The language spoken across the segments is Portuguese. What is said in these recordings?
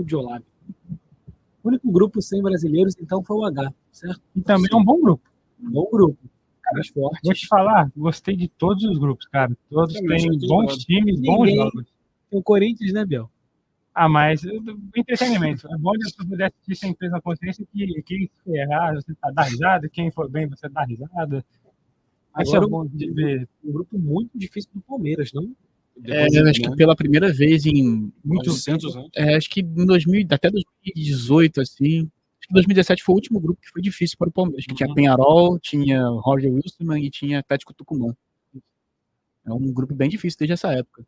de Olavo. O único grupo sem brasileiros, então, foi o H, certo? E também é um bom grupo. Um bom grupo. Mais forte. Vou te falar, gostei de todos os grupos, cara. Todos têm bons times, bons jogos. Tem o Corinthians, né, Biel? Mas entretenimento. É bom de você poder assistir sem peso na consciência que quem se errar, você dá risada, quem for bem, você dá risada. Agora, bom de ver. Um grupo muito difícil do Palmeiras, não? Acho que pela primeira vez em muitos anos. Acho que em até 2018, assim. Acho que 2017 foi o último grupo que foi difícil para o Palmeiras. Que tinha Peñarol, tinha Roger Wilson e tinha Atlético Tucumã. É um grupo bem difícil desde essa época.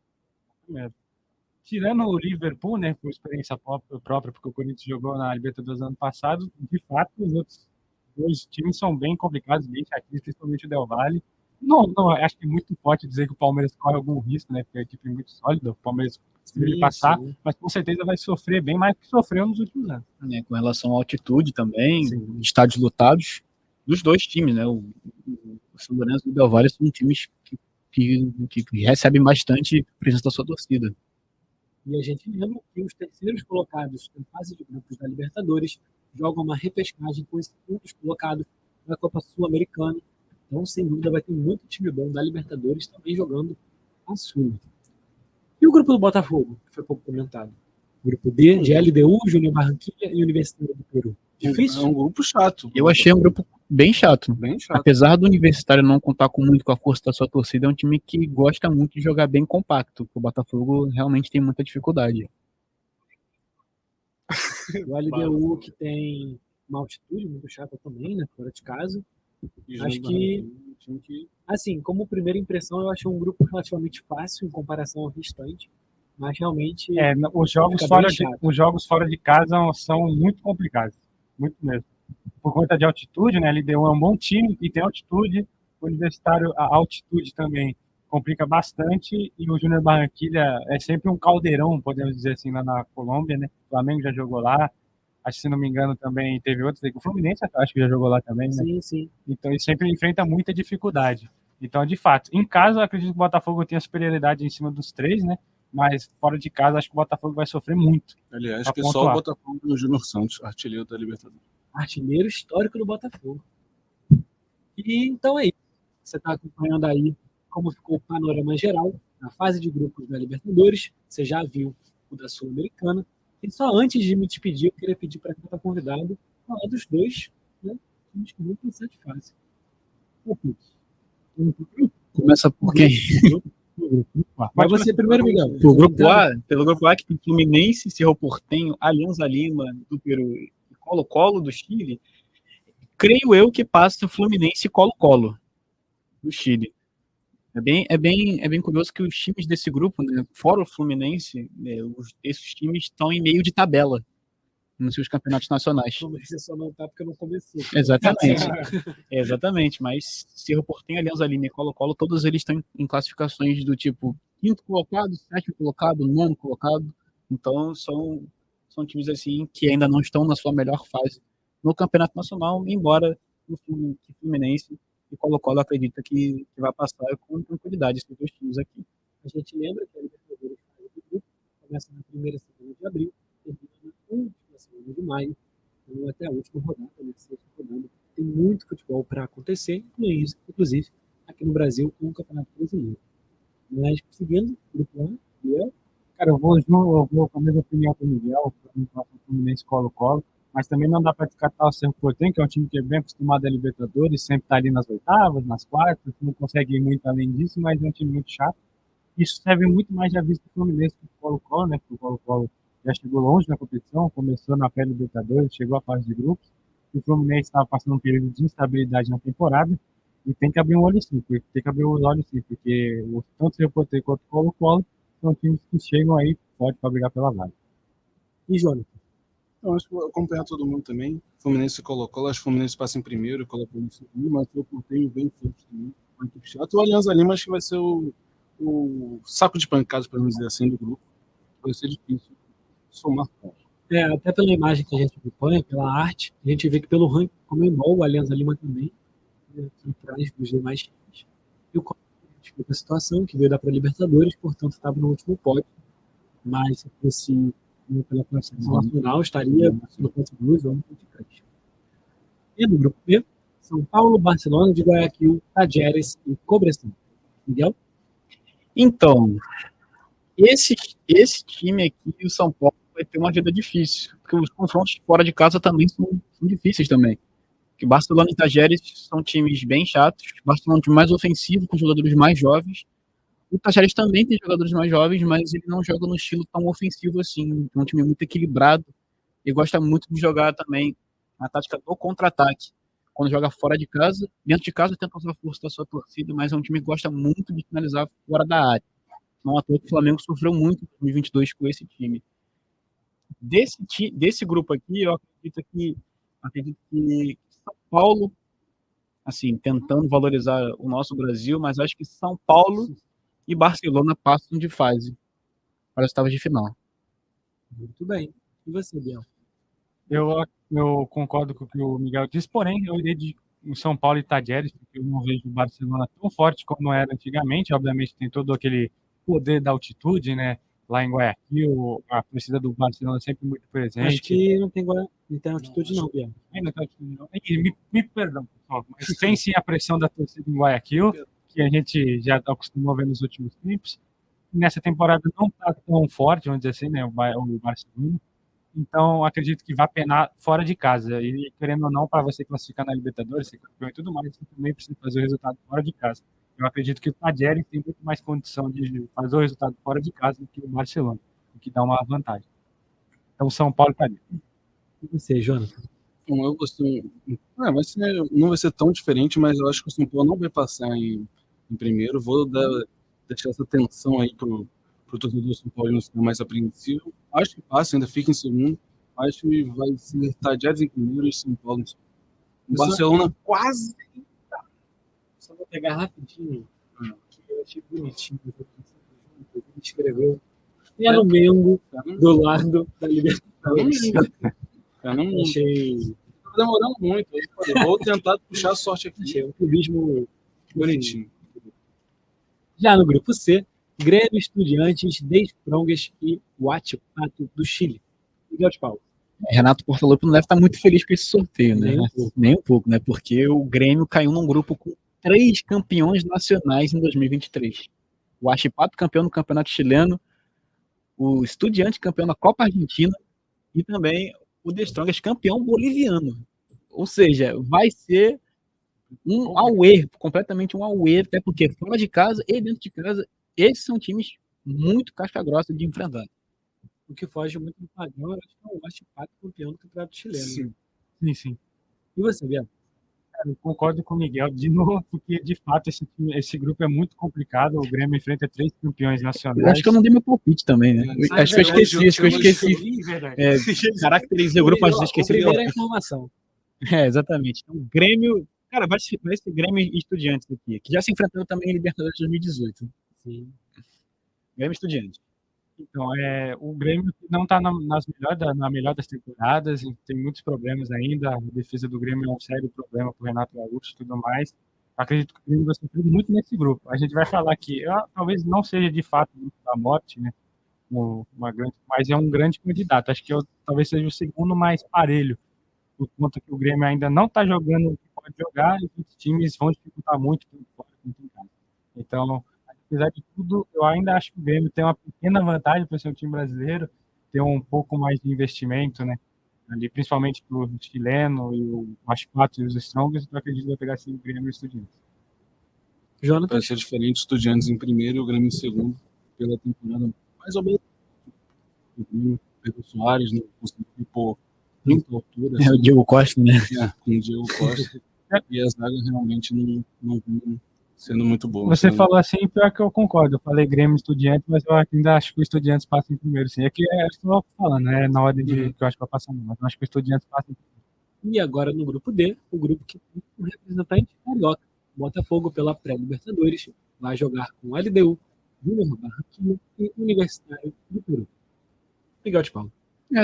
Tirando o Liverpool, né, por experiência própria, porque o Corinthians jogou na Libertadores ano passado, de fato, os outros dois times são bem complicados, bem chatinhos, principalmente o Del Valle. Não, acho que é muito forte dizer que o Palmeiras corre algum risco, né, porque a equipe é muito sólida, o Palmeiras conseguiu passar, mas com certeza vai sofrer bem mais do que sofreu nos últimos anos. Com relação à altitude também, estádios lotados, dos dois times, né, o São Lourenço e o Del Valle são times que recebem bastante presença da sua torcida. E a gente lembra que os terceiros colocados na fase de grupos da Libertadores jogam uma repescagem com os segundos colocados na Copa Sul-Americana. Então, sem dúvida, vai ter muito time bom da Libertadores também jogando a Sul. E o grupo do Botafogo, que foi pouco comentado? Grupo D, de LDU, Júnior Barranquilla e Universitário do Peru. Difícil? É um grupo chato. Eu achei um grupo bem chato. Apesar do Universitário não contar muito com a força da sua torcida, é um time que gosta muito de jogar bem compacto. O Botafogo realmente tem muita dificuldade. O LDU, que tem uma altitude muito chata também, né? Fora de casa. Acho que, assim, como primeira impressão, eu achei um grupo relativamente fácil em comparação ao restante. Mas realmente. Os jogos fora de casa são muito complicados. Muito mesmo. Por conta de altitude, né? A LDU é um bom time e tem altitude. O Universitário, a altitude também complica bastante. E o Júnior Barranquilla é sempre um caldeirão, podemos dizer assim, lá na Colômbia, né? O Flamengo já jogou lá. Acho que, se não me engano, também teve outros. O Fluminense, acho que já jogou lá também, né? Sim. Então, ele sempre enfrenta muita dificuldade. Então, de fato, em casa, eu acredito que o Botafogo tenha superioridade em cima dos três, né? Mas fora de casa, acho que o Botafogo vai sofrer muito. Aliás, que só o Botafogo e o Júnior Santos, artilheiro da Libertadores. Artilheiro histórico do Botafogo. E então é isso. Você está acompanhando aí como ficou o panorama geral na fase de grupos da Libertadores. Você já viu o da Sul-Americana. E só antes de me despedir, eu queria pedir para quem está convidado falar dos dois, né? Times que vão passar de fase. Começa por quem? Vai você primeiro, Miguel. Pelo grupo A, que tem Fluminense, Cerro Porteño, Alianza Lima do Peru e Colo-Colo do Chile. Creio eu que passa Fluminense e Colo-Colo do Chile. É bem curioso que os times desse grupo, né, fora o Fluminense, esses times estão em meio de tabela nos seus campeonatos nacionais. Você só não tá porque não começou. Exatamente, mas Cerro Porteño, Alianza Lima e Colo-Colo, todos eles estão em classificações do tipo quinto colocado, sétimo colocado, nono colocado. Então são times assim que ainda não estão na sua melhor fase no campeonato nacional, embora o Fluminense e Colo-Colo acredita que vai passar com tranquilidade esses dois times aqui. A gente lembra que a Libertadores começa na primeira semana de abril, termina na última semana de maio, então até a última rodada, na sexta rodada. Tem muito futebol para acontecer, inclusive aqui no Brasil com o Campeonato Brasileiro. Mas seguindo o grupo A, Miguel. Cara, eu vou com a mesma opinião do Miguel, para o Fluminense Colo-Colo, mas também não dá para descartar o Cerro Porteño, que é um time que é bem acostumado a Libertadores, sempre está ali nas oitavas, nas quartas, não consegue ir muito além disso, mas é um time muito chato. Isso serve muito mais já visto do Fluminense que o Colo-Colo, né? Porque o Colo-Colo já chegou longe na competição, começou na pré-Libertadores, chegou à fase de grupos, e o Fluminense estava passando um período de instabilidade na temporada, e tem que abrir um olho sim, porque tanto o Cerro Porteño quanto o Colo-Colo são times que chegam aí forte para brigar pela vaga. E Jonathan? Eu acho que vou acompanhar todo mundo também. Fluminense e Colo-Colo, acho que o Fluminense passa em primeiro, Colo-Colo em segundo, mas o Porteño bem forte também, uma equipe chata. O Alianza Lima acho que vai ser o saco de pancadas, para não dizer assim, do grupo. Vai ser difícil somar pontos. Até pela imagem que a gente acompanha, pela arte, a gente vê que pelo ranking Comembol, o Alianza Lima também, atrás dos demais times. E o Colo-Colo explica a situação, que veio da pré-Libertadores, portanto estava no último pódio, mas se fosse pela classificação nacional, estaria no ponto 2 ou no ponto 3. E no grupo B, São Paulo, Barcelona de Guayaquil, Tajeres e Cobresal. Miguel? Então, esse time aqui, o São Paulo, vai ter uma vida difícil, porque os confrontos fora de casa também são difíceis também. Que Barcelona e Tajeres são times bem chatos, Barcelona é um time mais ofensivo, com jogadores mais jovens. O Tajeres também tem jogadores mais jovens, mas ele não joga no estilo tão ofensivo assim. É um time muito equilibrado e gosta muito de jogar também a tática do contra-ataque. Quando joga fora de casa, dentro de casa tenta usar a força da sua torcida, mas é um time que gosta muito de finalizar fora da área. Não à toa que o Flamengo sofreu muito em 2022 com esse time. Desse grupo aqui, eu acredito que São Paulo, assim, tentando valorizar o nosso Brasil, mas acho que São Paulo e Barcelona passam de fase para as oitavas de final. Muito bem. E você, Biel? Eu concordo com o que o Miguel disse, porém, eu irei de São Paulo e Tajeres, porque eu não vejo o Barcelona tão forte como era antigamente. Obviamente, tem todo aquele poder da altitude, né? Lá em Guayaquil, a torcida do Barcelona é sempre muito presente. Acho que não tem altitude não, Biel. Ainda tá altitude, não. Me perdão, pessoal, mas tem sim a pressão da torcida em Guayaquil, que a gente já acostumou a ver nos últimos tempos. Nessa temporada não está tão forte, vamos dizer assim, né? O Barcelona. Então, acredito que vai penar fora de casa. E, querendo ou não, para você classificar na Libertadores, ser campeão e tudo mais, você também precisa fazer o resultado fora de casa. Eu acredito que o Tajeres tem muito mais condição de fazer o resultado fora de casa do que o Barcelona, o que dá uma vantagem. Então, São Paulo está ali. E você, Jonathan? Bom, eu gostei. Não vai ser tão diferente, mas eu acho que o São Paulo não vai passar em primeiro. Vou deixar essa tensão aí pro torcedor São Paulo ficar mais apreensivo. Acho que passa, ainda fica em segundo. Acho que vai ser Tajeres em primeiro e São Paulo em segundo. O Barcelona quase. Só vou pegar rapidinho, que eu achei bonitinho. Ele escreveu Flamengo do lado da Libertadores. Eu não Achei tô demorando muito. Eu vou tentar puxar a sorte aqui. um clubismo Bonitinho. Já no grupo C, Grêmio, Estudiantes, The Strongest e Huachipato do Chile. Miguel de Paulo. Renato Portaluppi não deve estar muito feliz com esse sorteio, né? Nem um pouco. Nem um pouco, né? Porque o Grêmio caiu num grupo com 3 campeões nacionais em 2023. O Huachipato, campeão do Campeonato Chileno, o Estudiante, campeão da Copa Argentina, e também o The Strongest, campeão boliviano. Ou seja, vai ser um auê, completamente um auê, até porque fora de casa e dentro de casa, esses são times muito casca-grossa de enfrentar. O que foge muito do padrão, eu acho que é o Huachipato campeão do Campeonato Chileno. Sim. E você, Biel? Eu concordo com o Miguel de novo, porque de fato esse grupo é muito complicado. O Grêmio enfrenta 3 campeões nacionais. Acho que eu não dei meu palpite também, né? Acho que eu esqueci. Caracterizei o grupo, mas esqueci. Primeira informação. Exatamente. Então, Grêmio. Cara, vai ser Grêmio e Estudiantes aqui, que já se enfrentaram também em Libertadores 2018. Sim. Grêmio e Estudiantes. Então, o Grêmio não está na melhor das temporadas, tem muitos problemas ainda. A defesa do Grêmio é um sério problema para o Renato Gaúcho e tudo mais. Acredito que o Grêmio vai sofrer muito nesse grupo. A gente vai falar que talvez não seja de fato a morte, né? Mas é um grande candidato. Acho que talvez seja o segundo mais parelho, por conta que o Grêmio ainda não está jogando o que pode jogar e os times vão dificultar muito pelo fora quanto em casa. Então, apesar de tudo, eu ainda acho que o Grêmio tem uma pequena vantagem para ser um time brasileiro, ter um pouco mais de investimento, né? Ali, principalmente para o chileno e o Huachipato e os Strongest, eu acredito que vai pegar assim o Grêmio e o Estudiantes. Jonathan? Vai ser diferente, Estudiantes em primeiro e o Grêmio em segundo, pela temporada mais ou menos. O Grêmio, Pedro Soares, não conseguiu pôr muita altura. O Diego Costa, né? Com o Diego Costa. E a zaga realmente não vem sendo muito boa. Você falou assim, pior que eu concordo. Eu falei Grêmio e Estudiantes, mas eu ainda acho que o Estudiantes passa em primeiro, sim. É que eu estou falando, né? Na ordem que eu acho que vai passar, mas eu acho que o Estudiantes passa em primeiro. E agora no grupo D, o grupo que tem um representante carioca. Botafogo pela pré-Libertadores vai jogar com LDU, Júnior Barranquilla e Universitário do Peru. Miguel de Paulo.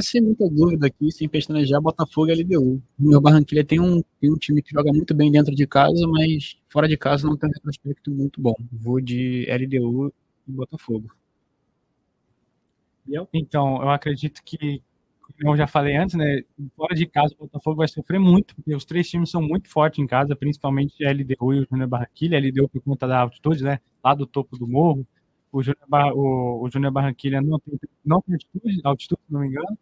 Sem muita dúvida aqui, sem pestanejar, Botafogo e LDU. O meu Barranquilla tem um time que joga muito bem dentro de casa, mas fora de casa não tem um retrospecto muito bom. Vou de LDU e Botafogo. Biel? Então, eu acredito que, como eu já falei antes, né, fora de casa o Botafogo vai sofrer muito, porque os 3 times são muito fortes em casa, principalmente a LDU e o Júnior Barranquilla. A LDU por conta da altitude, né, lá do topo do morro. O Júnior Barranquilla não tem altitude, se não me engano,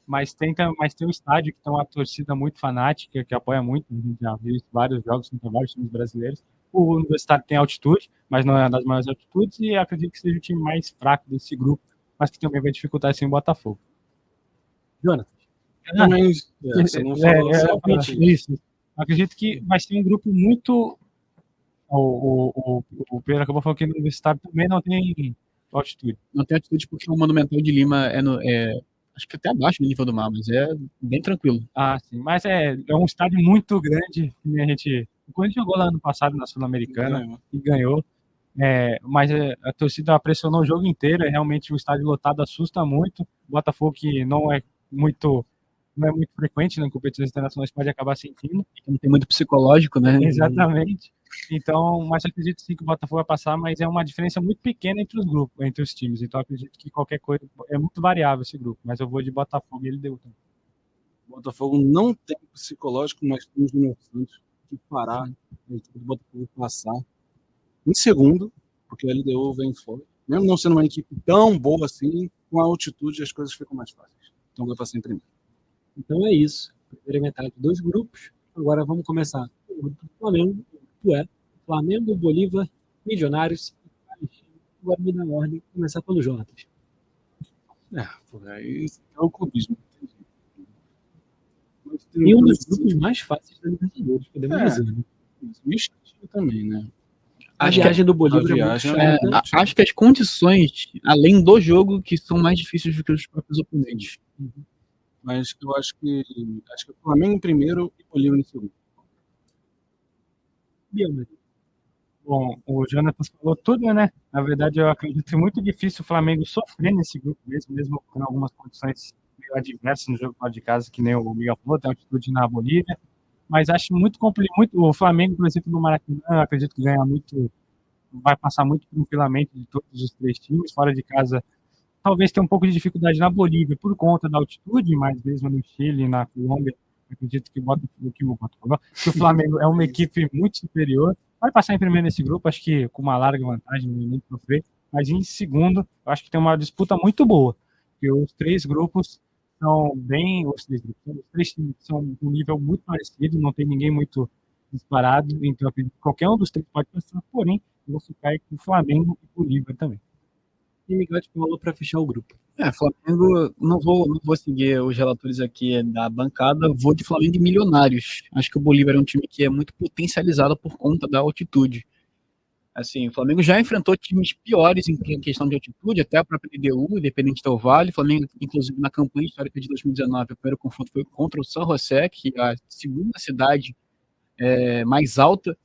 mas tem um estádio que tem uma torcida muito fanática, que apoia muito. A gente já viu vários jogos contra vários times brasileiros. O Universitário tem altitude, mas não é das maiores altitudes, e acredito que seja o time mais fraco desse grupo, mas que também vai dificultar sim o Botafogo. Jonathan? Também, você não falou certo. Isso. Acredito que vai ser um grupo muito. O Pedro acabou falando que no Universitário também não tem altitude. Não tem altitude porque o Monumental de Lima acho que até abaixo do nível do mar, mas é bem tranquilo. Ah, sim. Mas é um estádio muito grande. O Corinthians jogou lá ano passado na Sul-Americana e ganhou. Mas a torcida pressionou o jogo inteiro. Realmente o estádio lotado assusta muito. O Botafogo, que não é muito frequente, né, em competições internacionais, pode acabar sentindo. Não tem muito psicológico, né? Exatamente. Então, mas eu acredito sim que o Botafogo vai passar, mas é uma diferença muito pequena entre os grupos, entre os times. Então, eu acredito que qualquer coisa é muito variável esse grupo, mas eu vou de Botafogo e ele deu também. O Botafogo não tem psicológico, mas tem o Júnior Santos que parar a equipe do Botafogo passar em segundo, porque a LDU vem fora. Mesmo não sendo uma equipe tão boa assim, com a altitude as coisas ficam mais fáceis. Então vai passar em primeiro. Então é isso. Primeira metade, 2 grupos. Agora vamos começar. O grupo do Flamengo, Flamengo, Bolívar, Milionários e Palestino. Agora me dá ordem. Começar pelo Jonatas. Aí é o clubismo. E um dos grupos mais fáceis da Libertadores, podemos dizer, né? E chatinho também, né? A viagem do Bolívar a viagem é muito chata. Acho que as condições, além do jogo, que são mais difíceis do que os próprios oponentes. Mas eu acho que o Flamengo em primeiro e o Bolívar em segundo. Bom, o Jonathan falou tudo, né? Na verdade, eu acredito que é muito difícil o Flamengo sofrer nesse grupo mesmo com algumas condições meio adversas no jogo fora de casa, que nem o Miguel falou, tem altitude na Bolívia. Mas acho muito o Flamengo, por exemplo, no Maracanã, eu acredito que ganha muito, vai passar muito tranquilamente de todos os 3 times. Fora de casa, talvez tenha um pouco de dificuldade na Bolívia por conta da altitude, mas mesmo no Chile, na Colômbia, acredito que o Flamengo é uma equipe muito superior. Vai passar em primeiro nesse grupo, acho que com uma larga vantagem, nem sofrer. Mas em segundo, eu acho que tem uma disputa muito boa, porque os 3 grupos são bem. Os 3 times são de um nível muito parecido, não tem ninguém muito disparado, então acredito que qualquer um dos 3 pode passar, porém, eu vou ficar com o Flamengo e o Bolívar também. E Miguel te falou para fechar o grupo. Flamengo, não vou seguir os relatores aqui da bancada, vou de Flamengo e Milionários. Acho que o Bolívar é um time que é muito potencializado por conta da altitude. Assim, o Flamengo já enfrentou times piores em questão de altitude, até a própria LDU, Independente Del Valle. O Flamengo, inclusive, na campanha histórica de 2019, o primeiro confronto foi contra o San José, que é a segunda cidade mais alta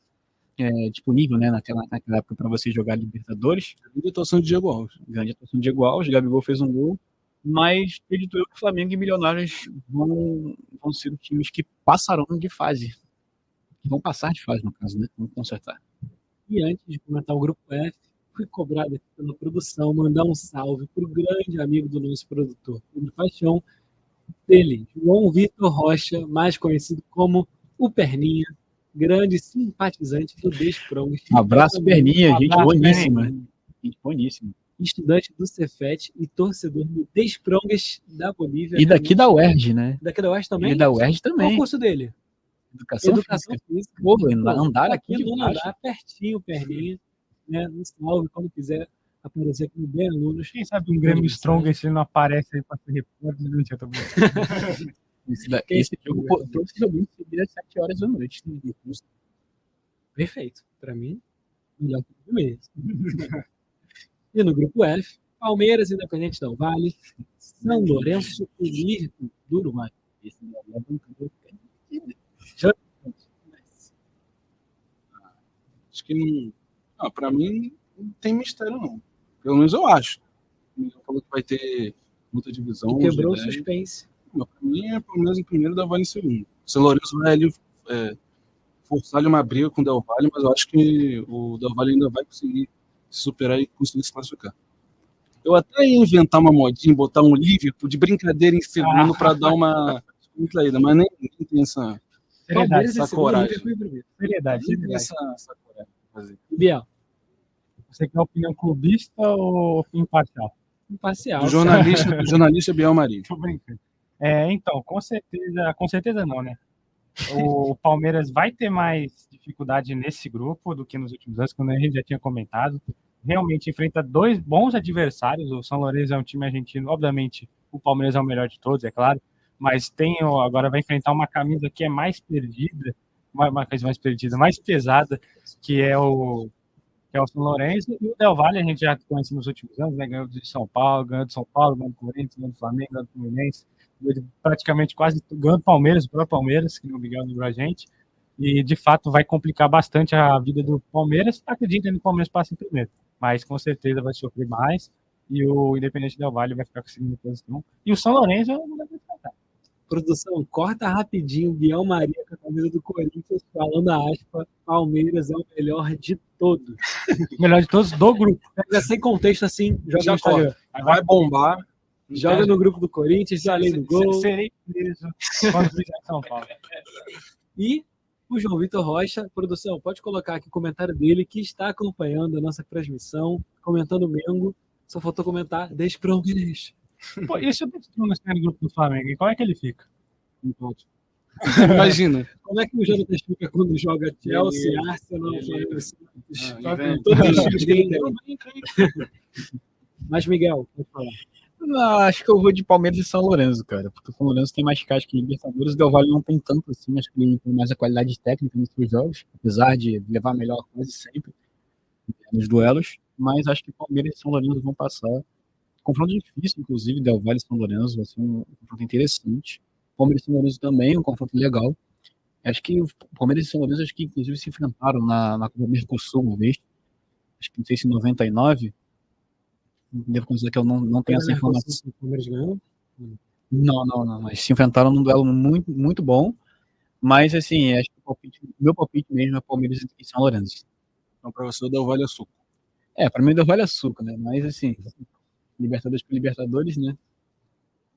disponível, né, naquela época para você jogar Libertadores. Grande atuação de Diego Alves. Grande atuação de Diego Alves, Gabigol fez um gol, mas acredito eu que Flamengo e Milionários vão ser os times que passarão de fase. Vão passar de fase, no caso, né? Vamos consertar. E antes de comentar o grupo F, fui cobrado aqui pela produção, mandar um salve para o grande amigo do nosso produtor, de paixão, dele, João Vitor Rocha, mais conhecido como o Perninha, grande simpatizante do Desprongos. Abraço, Perninha, gente boníssima. Perninha. Gente boníssima. Estudante do Cefet e torcedor do Desprongos da Bolívia. E daqui da UERJ, né? Daqui da UERJ também? E da UERJ Qual também. o curso dele? Educação Física. Pô, andar aqui de baixo. Andar pertinho, Perninha. Né? Um salve, quando quiser aparecer aqui no Bem Alunos. Quem sabe um Grêmio Strong, se ele não aparece aí para ser repórter durante a tabela. Esse jogo provavelmente seria às 7 horas da noite. Perfeito. Para mim, melhor que o mês. E no grupo F, Palmeiras, Independente Del Valle, São Lourenço e Mirko do Uruguai. Esse Acho que não, para mim não tem mistério não. Pelo menos eu acho. O Miguel falou que vai ter muita divisão. E quebrou o suspense. Para mim é Palmeiras em primeiro e Del Valle em segundo. O São Lourenço vai ali forçar uma briga com o Del Valle, mas eu acho que o Del Valle ainda vai conseguir se superar e conseguir se classificar. Eu até ia inventar uma modinha, botar um Liverpool de brincadeira em segundo pra dar uma contraída, mas nem tem essa Palmeiras em essa segundo, coragem. Liverpool em primeiro. Seriedade, nem tem seriedade. essa coragem pra fazer. Biel, Você quer opinião clubista ou imparcial? imparcial. Do jornalista Biel Maria. Tô brincando. Então, com certeza não, né? O Palmeiras vai ter mais dificuldade nesse grupo do que nos últimos anos, como a gente já tinha comentado. Realmente enfrenta dois bons adversários. O São Lourenço é um time argentino, obviamente o Palmeiras é o melhor de todos, é claro, mas agora vai enfrentar uma camisa que é mais perdida, uma coisa mais perdida, mais pesada, que é o São Lourenço, e o Del Valle a gente já conhece nos últimos anos, né? Ganhou de São Paulo, ganhou do Corinthians, ganhou do Flamengo, ganhou do Fluminense, praticamente quase ganhou do Palmeiras, o próprio Palmeiras, que o Miguel lembrou a gente, e de fato vai complicar bastante a vida do Palmeiras. Acredito que o Palmeiras passa em primeiro, mas com certeza vai sofrer mais, e o Independente Del Valle vai ficar com a segunda posição, e o São Lourenço não vai descartar. Produção, corta rapidinho, Biel Maria com a camisa do Corinthians, falando a aspa, Palmeiras é o melhor de todos. Melhor de todos do grupo. Pega sem contexto assim, joga Já no Instagram. Vai bombar. Joga no grupo do Corinthians, já além do gol. Serei preso quando fizer São Paulo. E o João Vitor Rocha, produção, pode colocar aqui o comentário dele, que está acompanhando a nossa transmissão, comentando o Mengo. Só faltou comentar, deixe para o Palmeiras. Pô, e se o Destruna estiver no grupo do Flamengo, qual é que ele fica? Imagina. Como é que o Jonathan fica quando joga Chelsea, Arsenal, Flamengo? Todo Todos os time times que que ele tem. Mas, Miguel, pode falar. Não, acho que eu vou de Palmeiras e São Lourenço, cara, porque o São Lourenço tem mais casca que Libertadores, o Del Valle não tem tanto assim, acho que ele tem mais a qualidade técnica nos seus jogos, apesar de levar melhor quase sempre nos duelos, mas acho que Palmeiras e São Lourenço vão passar. Confronto difícil, inclusive, Del Valle e São Lourenço, vai ser um confronto interessante. Palmeiras e São Lourenço também, um confronto legal. Acho que o Palmeiras e São Lourenço, acho que inclusive se enfrentaram na Copa Mercosul uma vez, acho que não sei se em 99, devo considerar que eu não tenho essa informação. O Palmeiras ganhou? Não, mas se enfrentaram num duelo muito, muito bom, mas assim, acho que meu palpite mesmo é Palmeiras e São Lourenço. Então, para você, o Del Valle é suco. Para mim, Del Valle é suco, né? Mas assim, Libertadores por Libertadores, né?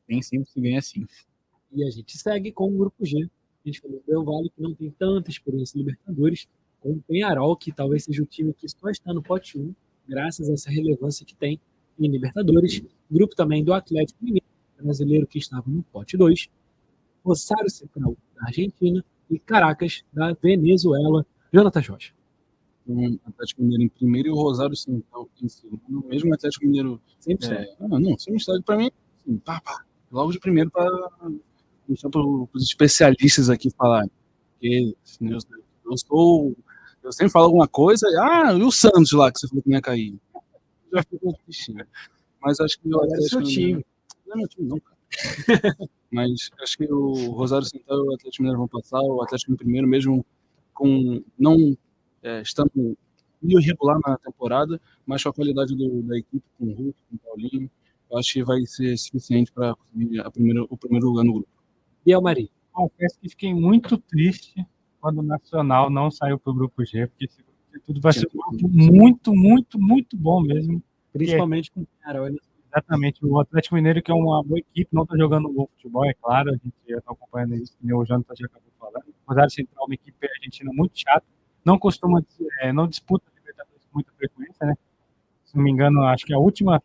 Nem sempre se ganha assim. E a gente segue com o grupo G. A gente falou do Del Valle, que não tem tanta experiência em Libertadores, com o Peñarol, que talvez seja o time que só está no pote 1, graças a essa relevância que tem em Libertadores. Grupo também do Atlético Mineiro, brasileiro, que estava no pote 2. Rosário Central, da Argentina, e Caracas, da Venezuela. Jonathan Rocha. O Atlético Mineiro em primeiro e o Rosário Central em segundo. Mesmo o Atlético Mineiro. 100%. Sem mistério para mim, assim, logo de primeiro para deixar para os especialistas aqui falarem. Porque eu sempre falo alguma coisa, e o Santos lá que você falou que não ia cair. Já ficou tristinho. Mas acho que o Agora é seu Atlético time. Não é meu time, não, cara. Mas acho que o Rosário Central e o Atlético Mineiro vão passar. O Atlético em primeiro, mesmo com não estando meio irregular na temporada, mas com a qualidade da equipe, com o Hulk, com o Paulinho, eu acho que vai ser suficiente para conseguir o primeiro lugar no grupo. Biel Maria. Confesso que fiquei muito triste quando o Nacional não saiu para o grupo G, porque esse grupo de tudo vai ser um grupo muito, muito, muito bom mesmo. Principalmente com o Peñarol. Exatamente, o Atlético Mineiro, que é uma boa equipe, não está jogando um bom futebol, é claro, a gente já está acompanhando isso, que o Jonathan já acabou falando. O Rosário Central é uma equipe argentina muito chata, não disputa a Libertadores com muita frequência, né? Se não me engano, acho que a última,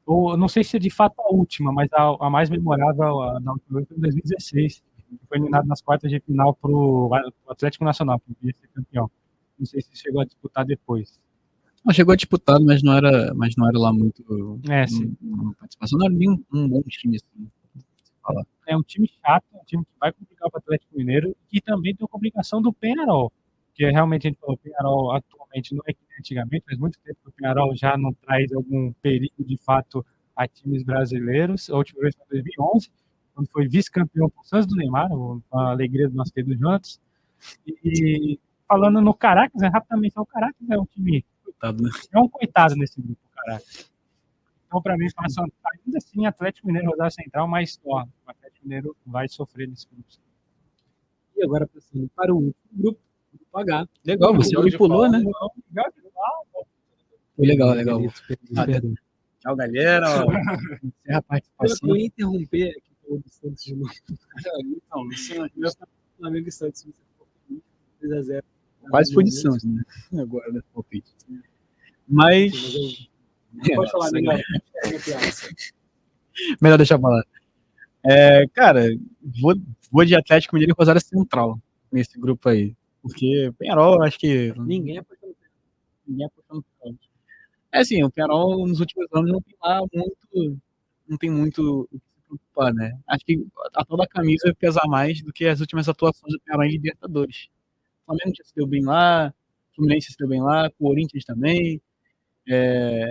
ou não sei se é de fato a última, mas a mais memorável da última vez foi em 2016, que foi eliminado nas quartas de final para o Atlético Nacional, que ia ser campeão. Não sei se chegou a disputar depois. Não, chegou a disputar, mas não era lá muito Sim. uma participação. Não era nem um bom time, assim. É um time chato, um time que vai complicar para o Atlético Mineiro e também tem a complicação do Peñarol, que realmente a gente falou, o Peñarol atualmente não é que nem antigamente, faz muito tempo que o Peñarol já não traz algum perigo de fato a times brasileiros. A última vez foi em 2011, quando foi vice-campeão com o Santos do Neymar, a alegria do nosso querido Jonas. E falando no Caracas, rapidamente, o Caracas é um time Coitado, né? é um coitado nesse grupo, Caracas. Então, para mim, ainda assim, Atlético Mineiro, Rosário Central, mas o Atlético Mineiro vai sofrer nesse grupo. E agora passando para o último grupo, o grupo H. Legal, você me pulou, né? Foi legal. Tchau, galera. Ó, encerra a Eu participação. ia interromper aqui o do Santos de novo. Então, Meu Flamengo e Santos, se você for feliz, 2x0. Quase foi de Santos, né? Agora, né? Palpite. Mas. Pode falar, Nossa, melhor. melhor deixar pra lá. Cara, vou de Atlético Mineiro e Rosário Central nesse grupo aí. Porque Penharol, acho que Ninguém apostou no ninguém apostou no Penharol. Assim, o Penharol nos últimos anos não tem muito o que se preocupar, né? Acho que a tal da camisa vai pesar mais do que as últimas atuações do Penharol em Libertadores. O Flamengo já se deu bem lá, o Fluminense se deu bem lá, o Corinthians também,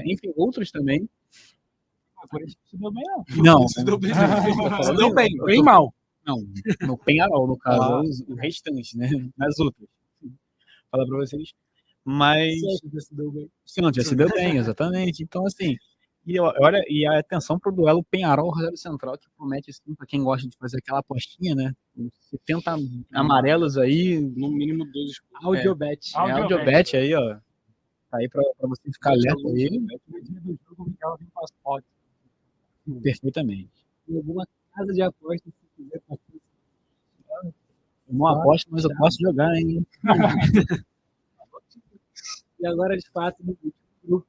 enfim, outros também. O Corinthians se deu bem, não. Não, Se deu bem, se deu bem, eu bem tô- mal. Não, no Penharol, no caso, Ah. os restantes, né? Nas outras. Falar pra vocês. Mas Santos, se deu bem. se não se deu bem, exatamente. Então, assim, olha, e a atenção pro duelo Penharol-Rosário Central, que promete, assim, pra quem gosta de fazer aquela apostinha, né? 70 amarelos aí, No mínimo 2. Audiobet. Audiobet aí, ó. Tá aí pra você ficar alerta aí, No dia do jogo, o Miguel vem com as fotos. perfeitamente. Em alguma casa de apostas, se quiser participar. Eu não aposto, mas eu posso jogar, hein? E agora, de fato, no último grupo,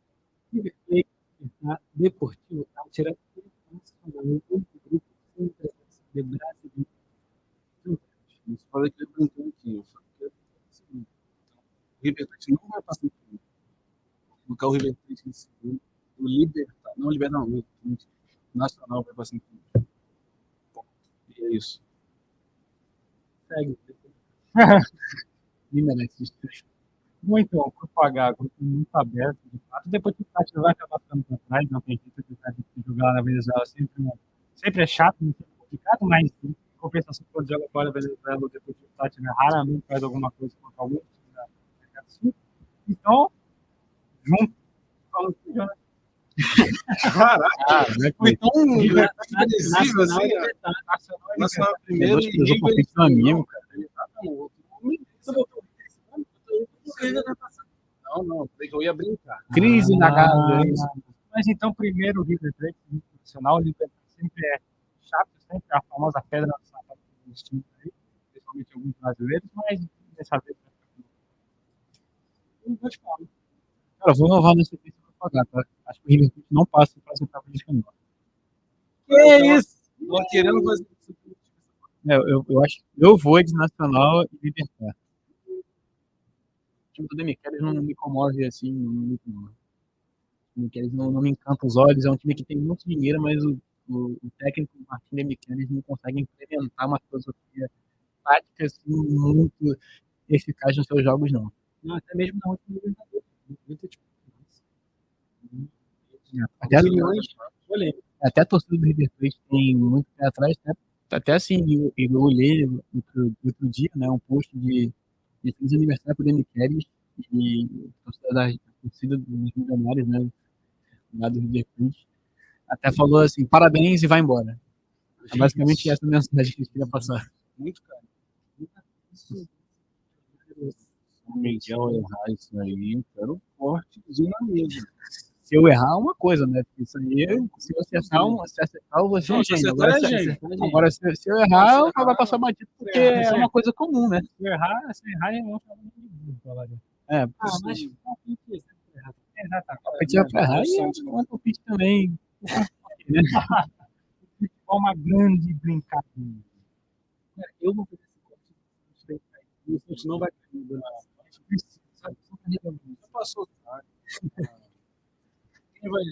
River Plate, Deportivo Táchira, Internacional, no outro grupo, sem presença de Brasil. Isso pode aquele brincando aqui. Eu falei que é o seguinte. O River Plate não vai passar em primeiro. Colocar o River Plate em segundo. O Libertad, não o Libertad, não. O Nacional vai passar em primeiro. Ponto. E é isso. Segue. Me merece isso. Bom, então, grupo H, grupo muito aberto, de fato. Depois que o Tati vai acabar ficando para trás, não tem jeito, que o Tati jogar lá na Venezuela sempre é chato, muito complicado, mas em compensação, quando joga fora da Venezuela, depois que o Tati raramente faz alguma coisa contra algum time da América do Sul. Então, junto, falando que já Caraca, foi tão previsível Nacional assim. e ó. Libertad. Nacional Tem primeiro dois e que jogam River com amigo, cara. Ele tá no outro. Você botou o River esse ano? O River vai passar. Não, falei que eu ia brincar. Crise na casa, é isso. Mas então, primeiro, o River Plate, internacional, o Libertad sempre é chato, sempre é a famosa pedra no sapato dos times aí, principalmente alguns brasileiros, mas dessa vez Não pode falar. Cara, eu vou inovar nessa sequência pra pagar, tá? Acho que o River Plate não passa para as oitavas de final. Que isso? Tô querendo fazer isso. Eu acho que eu vou de Nacional e Libertad. O time do Demichelis não me comove assim muito, não. O Demichelis não me encanta os olhos. É um time que tem muito dinheiro, mas o técnico Martin Demichelis não consegue implementar uma filosofia tática assim, muito eficaz nos seus jogos, não. Não, até mesmo na última Libertadores. Muito tipo. Até, Milhões polêmicos. até a torcida do River Plate tem muito pé atrás, até assim, eu olhei outro dia, né, um post de feliz aniversário pro Demichelis e a torcida dos milionários, né, lá do River Plate, até falou assim, parabéns e vai embora. É basicamente essa mensagem que eu queria passar. Muito caro. o Miguel errar isso aí, eu quero Fortezinho na mesa. Se eu errar, é uma coisa, né? Porque isso aí, se eu acertar, você Não, se gênio. acertar, é gênio. Agora, se eu errar, vai passar batido, porque é uma coisa comum, né? se errar, eu não chamo de burro, falaria. É, Ah, mas palpite é sempre errado. Exatamente. palpite é pra errar e é um palpite também. Futebol é uma grande brincadeira. Cara, eu vou fazer esse corte. O Santos não vai cair. Já passou. Quem vai